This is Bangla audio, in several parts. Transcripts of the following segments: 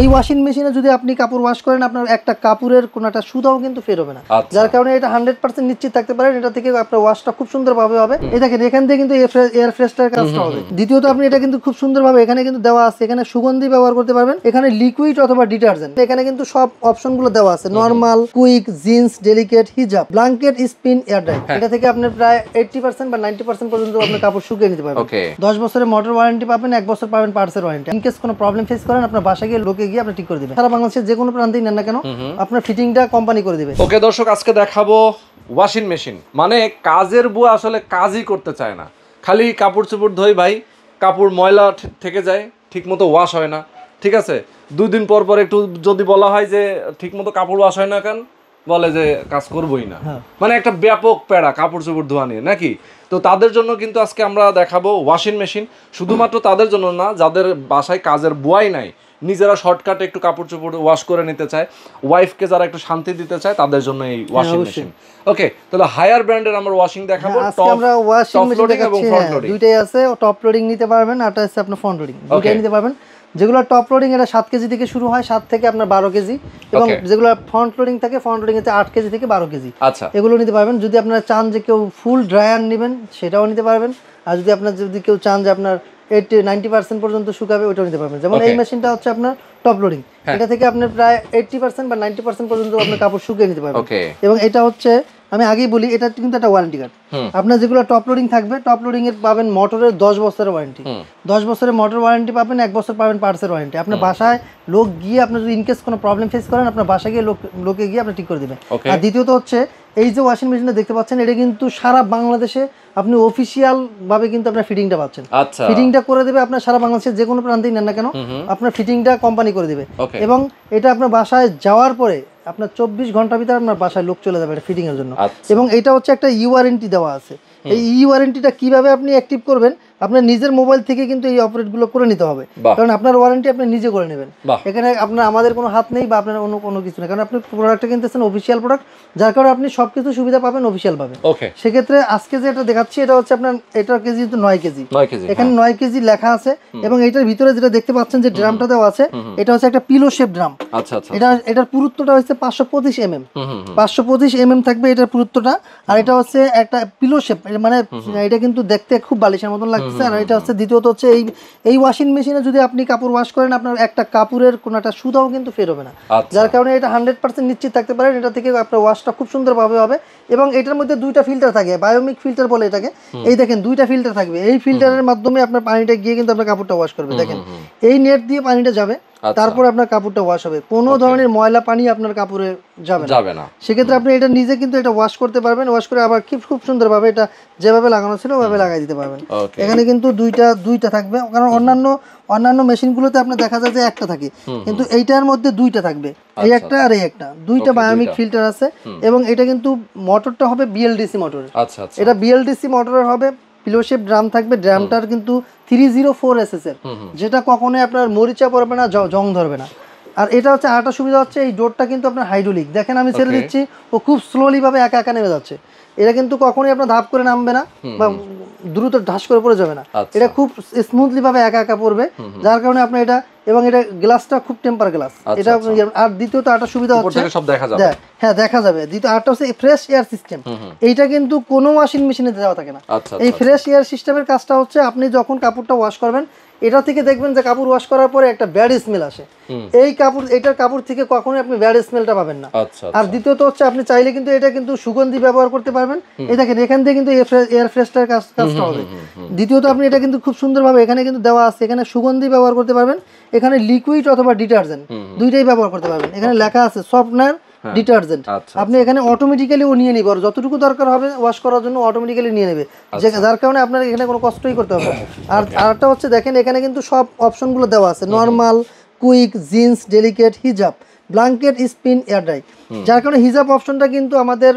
এই ওয়াশিং মেশিনে যদি আপনি কাপড় ওয়াশ করেন আপনার একটা কাপড়ের কোনো একটা সুতাও কিন্তু ফের হবে না, যার কারণে এটা 100% নিশ্চিত থাকতে পারেন এটা থেকে আপনার ওয়াশটা খুব সুন্দরভাবে হবে। এই দেখেন এখান থেকে কিন্তু এয়ার ফ্রেশনার কাজটা হবে। দ্বিতীয়ত আপনি এটা কিন্তু খুব সুন্দরভাবে এখানে কিন্তু দেওয়া আছে, এখানে সুগন্ধি ব্যবহার করতে পারবেন, এখানে লিকুইড অথবা ডিটারজেন্ট, এখানে কিন্তু সব অপশনগুলো দেওয়া আছে, নরমাল, কুইক, জিন্স, ডেলিকেট, হিজাব, ব্ল্যাঙ্কেট, স্পিন, এয়ার ড্রাই। এটা থেকে আপনি প্রায় 80% বা 90% পর্যন্ত আপনার কাপড় শুকিয়ে নিতে পারবেন। 10 বছরের মোটর ওয়ারেন্টি পাবেন, 1 বছর পাবেন পার্টসের ওয়ারেন্টি। ইন কেস কোনো প্রবলেম ফেস করেন আপনার বাসায় গিয়ে লোকে গিয়ে আপনি ঠিক করে দিবেন। সারা বাংলাদেশের যে কোনো প্রান্তেই নেন না কেন আপনার ফিটিংটা কোম্পানি করে দিবে। ওকে দর্শক, আজকে দেখাবো ওয়াশিং মেশিন। মানে কাজের বুয়া আসলে কাজই করতে চায় না, খালি কাপড় চোপড় ধোয় ভাই, কাপড় ময়লা থেকে যায়, ঠিক মতো ওয়াশ হয় না। ঠিক আছে, 2 দিন পর পর একটু যদি বলা হয় যে ঠিক মতো কাপড় ওয়াশ হয় না কেন, বলে যে কাজ করবোই না। মানে একটা ব্যাপক প্যারা কাপড় চোপড় ধোয়া নিয়ে নাকি। তো তাদের জন্য কিন্তু আজকে আমরা দেখাবো ওয়াশিং মেশিন। শুধুমাত্র তাদের জন্য না, যাদের বাসায় কাজের বুয়াই নাই, নিজেরা শর্টকাটে একটু কাপড় চোপড় ওয়াশ করে নিতে চায়, ওয়াইফকে যারা একটু শান্তি দিতে চায় তাদের জন্য এই ওয়াশিং মেশিন। ওকে, তাহলে হায়ার ব্র্যান্ডের আমরা ওয়াশিং দেখাবো। আজকে আমরা ওয়াশিং মেশিন দেখাচ্ছি, দুইটাই আছে, টপ লোডিং নিতে পারবেন, আরটা আছে আপনার ফ্রন্ট লোডিং, দুইটাই নিতে পারবেন। যেগুলো টপ লোডিং এটা 7 কেজি থেকে শুরু হয়, 7 থেকে আপনার 12 কেজি, এবং যেগুলো ফ্রন্ট লোডিং থাকে ফ্রন্ট লোডিং এতে 8 কেজি থেকে 12 কেজি। আচ্ছা, এগুলো নিতে পারবেন। যদি আপনারা চান যে কেউ ফুল ড্রায়ার নেবেন সেটাও নিতে পারবেন, আর যদি কেউ চান যে আপনার 80-90% পর্যন্ত শুকাবে ওইটাও নিতে পারবেন। যেমন এই মেশিনটা হচ্ছে আপনার টপ লোডিং, এটা থেকে আপনি প্রায় 80% বা 90% পর্যন্ত আপনার কাপড় শুকিয়ে নিতে পারবেন। এবং এটা হচ্ছে আমি আগেই বলি এটা কিন্তু একটা ওয়ারেন্টি কার্ড। আপনার যেগুলো টপ লোডিং থাকবে, টপ লোডিং এর পাবেন মোটরের 10 বছরের ওয়ারেন্টি, 10 বছরের মোটর ওয়ারেন্টি পাবেন, 1 বছর পাবেন পার্টসের ওয়ারেন্টি। আপনার বাসায় লোক গিয়ে আপনি যদি ইনকেস কোনো প্রবলেম ফেস করেন আপনার বাসায় গিয়ে লোকে গিয়ে আপনি ঠিক করে দিবেন। আর দ্বিতীয়ত হচ্ছে এই যে ওয়াশিং মেশিনটা দেখতে পাচ্ছেন এটা কিন্তু সারা বাংলাদেশে আপনি অফিসিয়াল ভাবে কিন্তু আপনার ফিটিংটা পাচ্ছেন। ফিটিংটা করে দেবে আপনার সারা বাংলাদেশের যে কোনো প্রান্তেই নেন না কেন আপনার ফিটিংটা কোম্পানি করে দিবে। এবং এটা আপনার বাসায় যাওয়ার পরে আপনার 24 ঘন্টার ভিতরে আপনার বাসায় লোক চলে যাবে এটা ফিটিং এর জন্য। এবং এটা হচ্ছে একটা ই ওয়ারেন্টি দেওয়া আছে। এই ই ওয়ারেন্টিটা কিভাবে আপনি অ্যাক্টিভ করবেন, আপনার নিজের মোবাইল থেকে কিন্তু এই অপারেটগুলো করে নিতে হবে, কারণ আপনার ওয়ারেন্টি আপনি নিজে করে নেবেন। এখানে আপনার আমাদের কোনো হাত নেই বা আপনার অন্য কোনো কিছু নেই, কারণ আপনি প্রোডাক্টটা কিনতেছেন অফিসিয়াল প্রোডাক্ট, যার কারণে আপনি সবকিছু সুবিধা পাবেন অফিসিয়াল পাবেন। সেক্ষেত্রে আজকে যে এটা দেখাচ্ছি এটা হচ্ছে আপনার এটার কেজি কিন্তু 9 কেজি, এখানে 9 কেজি লেখা আছে। এবং এটার ভিতরে যেটা দেখতে পাচ্ছেন যে ড্রামটা দেওয়া আছে এটা হচ্ছে একটা পিলো শেপ ড্রাম। এটার পুরুত্বটা হচ্ছে 525 mm, 525 mm থাকবে এটার পুরুত্বটা। আর এটা হচ্ছে একটা পিলো শেপ, মানে এটা কিন্তু দেখতে খুব বালিশের মতন লাগছে। আর এটা হচ্ছে দ্বিতীয়ত হচ্ছে এই ওয়াশিং মেশিনে যদি আপনি কাপড় ওয়াশ করেন আপনার একটা কাপড়ের কোনো একটা সুতাও কিন্তু ফের হবে না, যার কারণে এটা 100% নিশ্চিত থাকতে পারেন এটা থেকে আপনার ওয়াশটা খুব সুন্দরভাবে হবে। এবং এটার মধ্যে 2টা ফিল্টার থাকে, বায়োমিক ফিল্টার বলে এটাকে। এই দেখেন 2টা ফিল্টার থাকবে, এই ফিল্টারের মাধ্যমে আপনার পানিটা গিয়ে কিন্তু আপনার কাপড়টা ওয়াশ করবে। দেখেন এই নেট দিয়ে পানিটা যাবে, তারপর আপনার কাপড়টা ওয়াশ হবে, কোনো ধরনের ময়লা পানি আপনার কাপড়ে যাবে না। সেক্ষেত্রে আপনি এটা নিজে কিন্তু এটা ওয়াশ করতে পারবেন, ওয়াশ করে আবার খুব সুন্দরভাবে এটা যেভাবে লাগানো ছিল ওভাবে লাগাই দিতে পারবেন। এখানে কিন্তু দুইটা থাকবে, কারণ অন্যান্য মেশিনগুলোতে আপনার দেখা যায় যে একটা থাকে, কিন্তু এইটার মধ্যে 2টা থাকবে, এই একটা আর এই একটা, 2টা বায়োমিক ফিল্টার আছে। এবং এটা কিন্তু মোটরটা হবে বিএলডিসি মোটর। এটা বিএলডিসি মোটরের হবে, পিলো শেপ ড্রাম থাকবে, ড্রামটার কিন্তু 304 SSR, যেটা কখনোই আপনার মরিচা পড়বে না, জং ধরবে না। আর এটা হচ্ছে আরেকটা সুবিধা হচ্ছে এই ডোরটা কিন্তু আপনার হাইড্রোলিক, দেখেন আমি ছেড়ে দিচ্ছি ও খুব স্লোলি ভাবে একা একা নেমে যাচ্ছে। এটা কিন্তু কখনোই আপনার ধাপ করে নামবে না বা দ্রুত ঢাস করে পড়ে যাবে না, এটা খুব স্মুথলি ভাবে একা একা পড়বে, যার কারণে আপনি এটা, এবং এটা গ্লাসটা খুব টেম্পার গ্লাস এটা। আর দ্বিতীয়ত একটা সুবিধা হচ্ছে হ্যাঁ দেখা যাবে, দ্বিতীয় আরেকটা হচ্ছে ফ্রেশ এয়ার সিস্টেম। এইটা কিন্তু কোনো ওয়াশিং মেশিনে দেওয়া থাকে না। এই ফ্রেশ এয়ার সিস্টেমের কাজটা হচ্ছে আপনি যখন কাপড়টা ওয়াশ করবেন এটা থেকে দেখবেন যে কাপড় ওয়াশ করার পরে একটা ব্যাড স্মেল আসে, এটার কাপড় থেকে কখনোই আপনি ব্যাড স্মেলটা পাবেন না। আর দ্বিতীয়ত হচ্ছে আপনি চাইলে কিন্তু এটা কিন্তু সুগন্ধি ব্যবহার করতে পারবেন। এই দেখেন এখান থেকে কিন্তু এয়ার ফ্রেশনার কাজটা হবে। দ্বিতীয়ত আপনি এটা কিন্তু খুব সুন্দরভাবে এখানে কিন্তু দেওয়া আছে, এখানে সুগন্ধি ব্যবহার করতে পারবেন, এখানে লিকুইড অথবা ডিটারজেন্ট দুইটাই ব্যবহার করতে পারবেন। এখানে লেখা আছে সফটনার ডিটারজেন্ট, আপনি এখানে অটোমেটিক্যালি ও নিয়ে নিবে, আর যতটুকু দরকার হবে ওয়াশ করার জন্য অটোমেটিক্যালি নিয়ে নেবে, যার কারণে আপনার এখানে কোনো কষ্টই করতে হবে। আর আরেকটা হচ্ছে দেখেন এখানে কিন্তু সব অপশনগুলো দেওয়া আছে, নরমাল, কুইক, জিন্স, ডেলিকেট, হিজাব, ব্ল্যাঙ্কেট স্পিন এয়ার ড্রাই, যার কারণে হিজাব অপশনটা কিন্তু আমাদের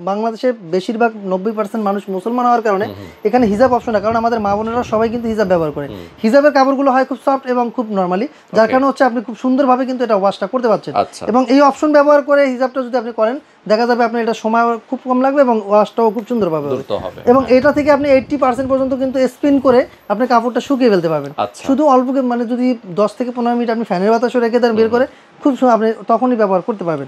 বাংলাদেশে বেশিরভাগ 90% মানুষ মুসলমান হওয়ার কারণে এখানে হিজাব অপশনটা, কারণ আমাদের মা বোনেরা সবাই কিন্তু হিজাব ব্যবহার করে। হিজাবের কাপড়গুলো হয় খুব সফট এবং খুব নরমালি, যার কারণে হচ্ছে আপনি খুব সুন্দরভাবে কিন্তু এটা ওয়াশটা করতে পারছেন। এবং এই অপশন ব্যবহার করে হিজাবটা যদি আপনি করেন, দেখা যাবে আপনার এটা সময় খুব কম লাগবে এবং ওয়াশটাও খুব সুন্দরভাবে হবে। এবং এটা থেকে আপনি 80% পর্যন্ত কিন্তু স্পিন করে আপনি কাপড়টা শুকিয়ে ফেলতে পারবেন। শুধু অল্প মানে যদি 10 থেকে 15 মিনিট আপনি ফ্যানের বাতাসে রেখে দেন বের করে, খুব আপনি তখনই ব্যবহার করতে পারবেন।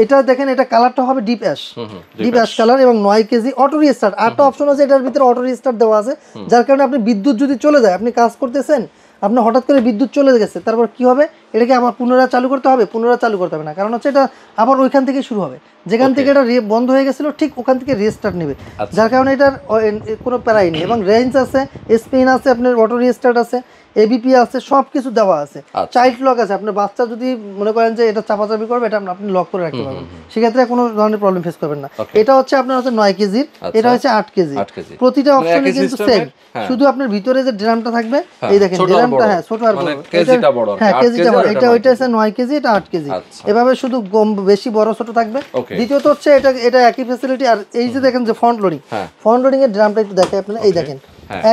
এটা দেখেন, এটা কালারটা হবে ডিপ অ্যাশ কালার এবং 9 কেজি অটো রিস্টার্ট। আরেকটা অপশন আছে, এটার ভিতরে অটো রিস্টার্ট দেওয়া আছে, যার কারণে আপনি বিদ্যুৎ যদি চলে যায়, আপনি কাজ করতেছেন, আপনার হঠাৎ করে বিদ্যুৎ চলে গেছে, তারপর কি হবে, এটাকে আবার পুনরায় চালু করতে হবে? পুনরায় চালু করতে হবে না, কারণ হচ্ছে এটা আবার ওইখান থেকে শুরু হবে, যেখান থেকে এটা বন্ধ হয়ে গেছিল ঠিক ওখান থেকে রিস্টার্ট নেবে, যার কারণে এটার কোনো প্যারাই নেই। এবং রেঞ্জ আছে, স্পিন আছে, আপনার অটো রিস্টার্ট আছে, এবিপি আছে, সব কিছু দেওয়া আছে, চাইল্ড লক আছে। আপনার বাচ্চা যদি মনে করেন যে এটা চাপাচাপি করবে, এটা আপনি লক করে রাখতে পারবেন, সেক্ষেত্রে কোনো ধরনের প্রবলেম ফেস করবেন না। এটা হচ্ছে আপনার হচ্ছে 9 কেজির, এটা হচ্ছে 8 কেজি। প্রতিটা অপশনে কিন্তু সেম, শুধু আপনার ভিতরে যে ড্রামটা থাকবে, এই দেখেন ড্রামটা, হ্যাঁ ছোট আর বড়, হ্যাঁ কেজিটা বড়, এটা হচ্ছে 9 কেজি, এটা 8 কেজি, এভাবে শুধু বেশি বড় ছোট থাকবে। দ্বিতীয়ত হচ্ছে এটা একই ফ্যাসিলিটি। আর এই যে দেখেন যে ফ্রন্ট লোডিং এর ড্রামটা একটু দেখাই আপনারা, এই দেখেন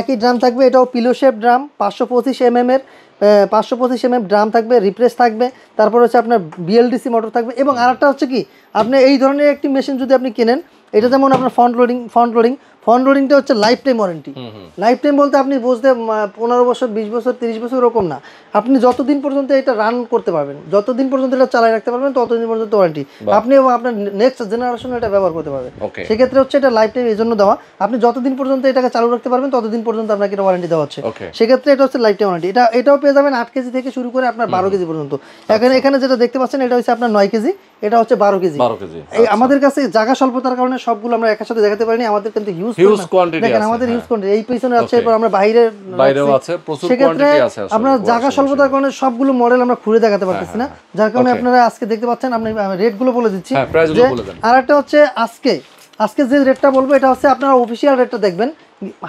একই ড্রাম থাকবে, এটাও পিলো শেপ ড্রাম, 525 mm এর 525 mm ড্রাম থাকবে, রিপ্রেস থাকবে, তারপর হচ্ছে আপনার বিএলডিসি মোটর থাকবে। এবং আরেকটা হচ্ছে কি, আপনি এই ধরনের একটি মেশিন যদি আপনি কেনেন, এটা যেমন আপনার ফ্রন্ট লোডিংটা হচ্ছে life time warranty. Life time বলতে আপনি বুঝতে 15 বছর, 20 বছর, 30 বছর এরকম না, আপনি যতদিন পর্যন্ত এটা রান করতে পারবেন, যতদিন পর্যন্ত এটা চালায় রাখতে পারবেন, ততদিন পর্যন্ত ওয়ারেন্টি, আপনি এবং আপনার নেক্সট জেনারেশন এটা ব্যবহার করতে পারবেন। সেক্ষেত্রে হচ্ছে এটা লাইফ টাইম এই জন্য দেওয়া, আপনি যতদিন পর্যন্ত এটাকে চালু রাখতে পারবেন ততদিন পর্যন্ত আপনাকে এটা ওয়ারেন্টি দেওয়া হচ্ছে। সেক্ষেত্রে এটা হচ্ছে লাইফ টাইম ওয়ারেন্টি। এটাও পেয়ে যাবেন 8 কেজি থেকে শুরু করে আপনার 12 কেজি পর্যন্ত। এখানে যেটা দেখতে পাচ্ছেন, এটা হচ্ছে আপনার 9 কেজি, এটা হচ্ছে 12 কেজি। এই আমাদের কাছে জায়গা স্বল্পতার কারণে সবগুলো আমরা একসাথে দেখাতে পারিনি, আমাদের কিন্তু হিউজ কোয়ান্টিটি আছে। আমাদের হিউজ কোয়ান্টিটি এই পিছনে আছে, এরপর আমরা বাইরেও আছে, প্রচুর কোয়ান্টিটি আছে। আমরা জায়গা স্বল্পতার কারণে সবগুলো মডেল আমরা খুলে দেখাতে পারতেছি না, যার কারণে আপনারা আজকে দেখতে পাচ্ছেন। আপনি রেটগুলো বলে দিচ্ছি। আরেকটা হচ্ছে আজকে যে রেটটা বলবো, এটা হচ্ছে আপনারা অফিসিয়াল রেটটা দেখবেন।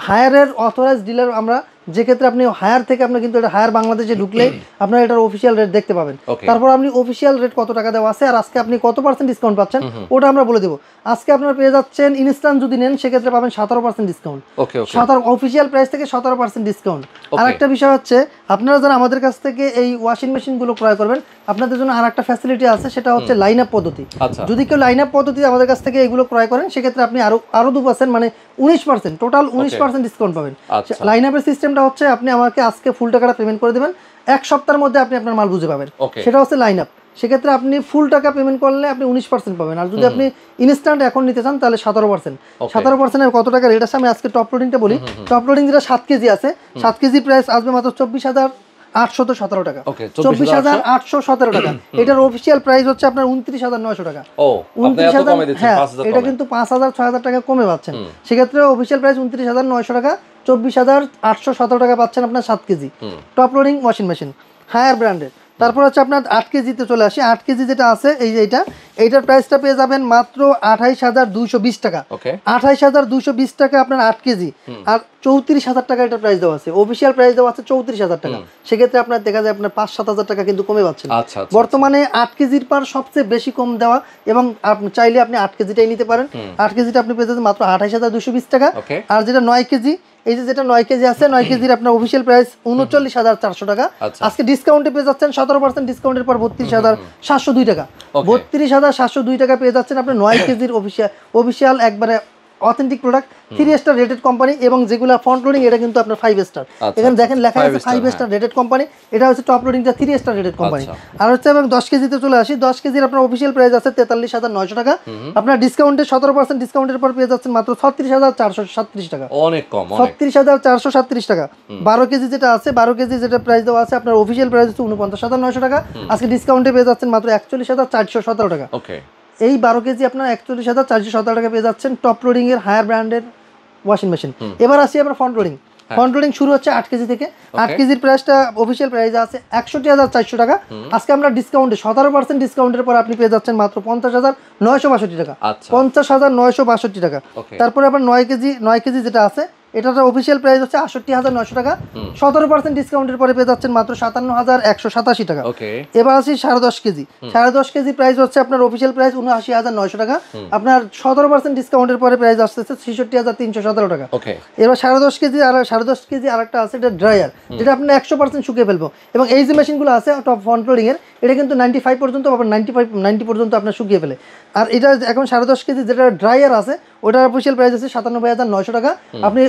হায়ারের অথরাইজ ডিলার আমরা, যে ক্ষেত্রে আপনি হায়ার থেকে আপনি কিন্তু এটা হায়ার বাংলাদেশে ঢুকলে আপনারা এটার অফিসিয়াল রেট দেখতে পাবেন। তারপর আপনি অফিসিয়াল রেট কত টাকা দেওয়া আছে আর আজকে আপনি কত % ডিসকাউন্ট পাচ্ছেন ওটা আমরা বলে দেবো। আজকে আপনারা পেয়ে যাচ্ছেন ইনস্ট্যান্ট যদি নেন, সেক্ষেত্রে পাবেন 17% ডিসকাউন্ট, 17 অফিসিয়াল প্রাইস থেকে 17% ডিসকাউন্ট। আর একটা বিষয় হচ্ছে, আপনারা যারা আমাদের কাছ থেকে এই ওয়াশিং মেশিনগুলো ক্রয় করবেন, আপনাদের জন্য আর একটা ফ্যাসিলিটি আছে, সেটা হচ্ছে লাইন আপ পদ্ধতি। যদি কেউ লাইন আপ পদ্ধতি আমাদের কাছ থেকে এইগুলো ক্রয় করেন, সেক্ষেত্রে আপনি আরো 2% মানে 19%, টোটাল 19% ডিসকাউন্ট পাবেন। লাইন আপের সিস্টেমটা হচ্ছে, আপনি আমাকে আজকে ফুল টাকাটা পেমেন্ট করে দেবেন, 1 সপ্তাহের মধ্যে আপনি আপনার মাল বুঝে পাবেন, সেটা হচ্ছে লাইন আপ। সেক্ষেত্রে আপনি ফুল টাকা পেমেন্ট করলে আপনি 19% পাবেন। আর যদি আপনি ইনস্ট্যান্ট এখন নিতে চান, তাহলে 17%। এর কত টাকা রেট আছে আমি আজকে টপ লোডিংটা বলি। টপ লোডিং যেটা 7 কেজি আছে, 7 কেজি প্রাইস আসবে মাত্র 24,817 টাকা, 24,817 টাকা। এটার অফিসিয়াল প্রাইস হচ্ছে আপনার 29,900 টাকা। 29,000, হ্যাঁ, এটা কিন্তু 5,000-6,000 টাকা কমে পাচ্ছেন। সেক্ষেত্রে অফিসিয়াল প্রাইস 29,900 টাকা, 24,817 টাকা পাচ্ছেন আপনার 7 kg top loading washing machine Haier ব্র্যান্ডের। তারপর হচ্ছে আপনার 8 কেজিতে চলে আসি। 8 কেজি যেটা আছে, এই যে এইটার প্রাইসটা পেয়ে যাবেন মাত্র 28,220 টাকা। 28,220 টাকা আপনার 8 কেজি। আর 34,000 টাকা এটার প্রাইস দেওয়া আছে, অফিসিয়াল প্রাইস দেওয়া আছে 34,000 টাকা। সেক্ষেত্রে আপনার দেখা যায় আপনার 5-7 হাজার টাকা কিন্তু কমে পাচ্ছেন। বর্তমানে 8 কেজির পর সবচেয়ে বেশি কম দেওয়া, এবং আপনি চাইলে আপনি 8 কেজিটাই নিতে পারেন। 8 কেজিটা আপনি পেয়ে যাচ্ছেন মাত্র 28,220 টাকা। আর যেটা 9 কেজি, এই যেটা 9 কেজি আছে, 9 কেজির আপনার অফিসিয়াল প্রাইস 39,400 টাকা। আজকে ডিসকাউন্টে পেয়ে যাচ্ছেন 17% ডিসকাউন্টের পর 32,702 টাকা। 32,702 টাকা পেয়ে যাচ্ছেন আপনি 9 কেজির অফিসিয়াল একবারে authentic product, 3 star rated company. এবং যেগুলো ফ্রন্ট লোডিং, এটা কিন্তু আপনার 5 স্টার। এখানে দেখেন লেখা আছে 5 স্টার রেটেড কোম্পানি। এটা হচ্ছে টপ লোডিংটা 3 স্টার রেটেড কোম্পানি। আর হচ্ছে এবং 10 কেজিতে চলে আসি। 10 কেজির আপনার অফিসিয়াল প্রাইস আছে 43,900 টাকা। আপনার ডিসকাউন্টে 17% ডিসকাউন্টের পর পেয়ে যাচ্ছেন মাত্র 36,437 টাকা, অনেক কম, 36,437 টাকা। 12 কেজি যেটা আছে, 12 কেজি যেটা প্রাইস দেওয়া আছে, আপনার অফিসিয়াল প্রাইস হচ্ছে 49,900 টাকা। আজকে ডিসকাউন্টে পেয়ে যাচ্ছেন মাত্র 41,417 টাকা। এই 12 কেজি আপনার 41,417 টাকা পেয়ে যাচ্ছেন টপ লোডিং এর হায়ার ব্র্যান্ডের ওয়াশিং মেশিন। এবার আসি আমরা ফ্রন্ট লোডিং। ফ্রন্ট লোডিং শুরু হচ্ছে 8 কেজি থেকে। 8 কেজির প্রাইসটা অফিসিয়াল প্রাইস আছে 61,400 টাকা। আজকে আমরা ডিসকাউন্টে 17% ডিসকাউন্টের পর আপনি পেয়ে যাচ্ছেন মাত্র 50,962 টাকা, 50,962 টাকা। তারপরে আবার 9 কেজি যেটা আছে, এটার অফিসিয়াল প্রাইস হচ্ছে ৬৮,৯০০ টাকা, ১৭% ডিসকাউন্টের পরে পেয়ে যাচ্ছেন মাত্র ৫৭,১৮৭ টাকা। ওকে এবার আসি ১০.৫ কেজি, ১০.৫ কেজি প্রাইস হচ্ছে আপনার অফিসিয়াল প্রাইস ৭৯,৯০০ টাকা, আপনার ১৭% ডিসকাউন্টের পরে প্রাইস আসতেছে ৬৬,৩১৭ টাকা। ওকে এবার ১০.৫ কেজি আর ১০.৫ কেজি আরেকটা আছে, এটা ড্রায়ার, যেটা আপনি 100% শুকিয়ে ফেলবো। এবং এই যে মেশিনগুলো আছে টপ ফ্রন্ট লোডিং এর, এটা কিন্তু 95 পর্যন্ত, আবার 90 পর্যন্ত আপনার শুকিয়ে ফেলে। আর এটা এখন 10.5 কেজি যেটা ড্রায়ার আছে, ওটার অফিসিয়াল প্রাইস আছে ৯৭,৯০০ টাকা, আপনি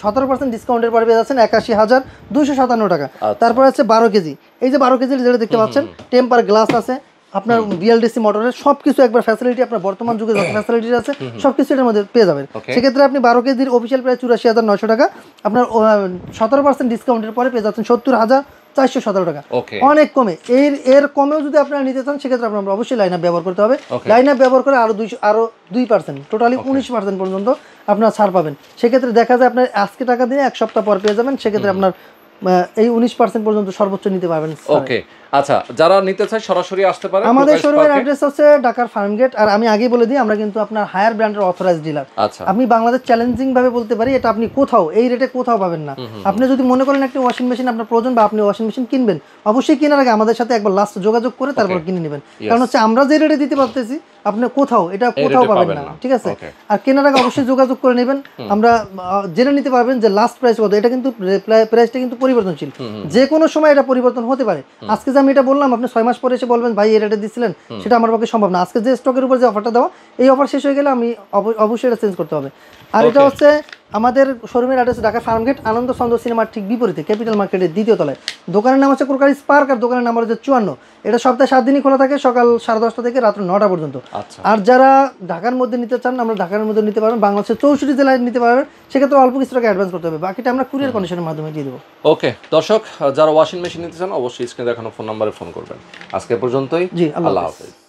17% ডিসকাউন্টের পরে পেয়ে যাচ্ছেন ৮১,২৫৭ টাকা। তারপর আছে 12 কেজি, এই যে 12 কেজির যেটা দেখতে পাচ্ছেন, টেম্পার গ্লাস আছে, আপনার বিএলডিসি মোটরের সবকিছু একবার ফ্যাসিলিটি, আপনার বর্তমান যুগে যত ফ্যাসিলিটি আছে সবকিছু এর মধ্যে পেয়ে যাবেন। সেক্ষেত্রে আপনি 12 কেজির অফিসিয়াল প্রাইস ৮৪,৯০০ টাকা, আপনার 17% ডিসকাউন্টের পরে পেয়ে যাচ্ছেন ৭০,৪১৭ টাকা, অনেক কমে। এর কমেও যদি আপনারা নিতে চান সেক্ষেত্রে আপনার অবশ্যই লাইন আপ ব্যবহার করতে হবে। লাইন আপ ব্যবহার করে আরো 2%, টোটালি 19% পর্যন্ত আপনার ছাড় পাবেন। সেক্ষেত্রে দেখা যায় আপনার আজকে টাকা দিয়ে 1 সপ্তাহ পর পেয়ে যাবেন, সেক্ষেত্রে আপনার এই 19% পর্যন্ত সর্বোচ্চ নিতে পারবেন। ওকে, আচ্ছা, যারা নিতে চায় সরাসরি আসতে পারে। আমাদের শোরুমের অ্যাড্রেস হচ্ছে ঢাকার ফার্মগেট। আর আমি আগেই বলে দিই, আমরা কিন্তু আপনার হায়ার ব্র্যান্ডের অথরাইজড ডিলার। আচ্ছা, আপনি বাংলাদেশ চ্যালেঞ্জিং ভাবে বলতে পারি, এটা আপনি কোথাও এই রেটে কোথাও পাবেন না। আপনি যদি মনে করেন একটা ওয়াশিং মেশিন আপনার প্রয়োজন বা আপনি ওয়াশিং মেশিন কিনবেন, অবশ্যই কেনার আগে আমাদের সাথে একবার লাস্ট যোগাযোগ করে তারপর কিনে নেবেন। কারণ হচ্ছে আমরা যে রেটে দিতে পারতেছি আপনি কোথাও এটা কোথাও পাবেন না, ঠিক আছে? আর কেনার আগে অবশ্যই যোগাযোগ করে নেবেন, আমরা জেনে নিতে পারবেন যে লাস্ট প্রাইস কত। এটা কিন্তু প্রাইসটা কিন্তু পরিবর্তনশীল, যে কোনো সময় এটা পরিবর্তন হতে পারে। আজকে যে আমি এটা বললাম, আপনি 6 মাস পরে এসে বলবেন ভাই এই রেটে দিচ্ছিলেন, সেটা আমার পক্ষে সম্ভব না। আজকে যে স্টকের উপর যে অফারটা দেওয়া, এই অফার শেষ হয়ে গেলে আমি অবশ্যই এটা চেঞ্জ করতে হবে। আর এটা হচ্ছে আমাদের শোরুমের অ্যাড্রেস ঢাকা ফার্মগেট, আনন্দ চন্দ্র সিনেমার ঠিক বিপরীতে, ক্যাপিটাল মার্কেটের 2য় তলায়। দোকানের নাম হচ্ছে ক্রোকারি স্পার্ক, আর দোকানের নাম্বার হচ্ছে 54। এটা সপ্তাহে 7 দিনই খোলা থাকে, সকাল 10:30 থেকে রাত্র 9টা পর্যন্ত। আর যারা ঢাকার মধ্যে নিতে চান, আমরা ঢাকার মধ্যে নিতে পারবেন, বাংলাদেশের 64 জেলায় নিতে পারবেন। সেক্ষেত্রে অল্প কিছু টাকা অ্যাডভান্স করতে হবে, বাকিটা আমরা কুরিয়ার কন্ডিশনের মাধ্যমে দিয়ে দেবো। ওকে দর্শক, যারা ওয়াশিং মেশিন নিতে চান অবশ্যই স্ক্রিনে দেখানো ফোন নাম্বারে ফোন করবেন। আজকে পর্যন্তই, জি, আল্লাহ হাফেজ।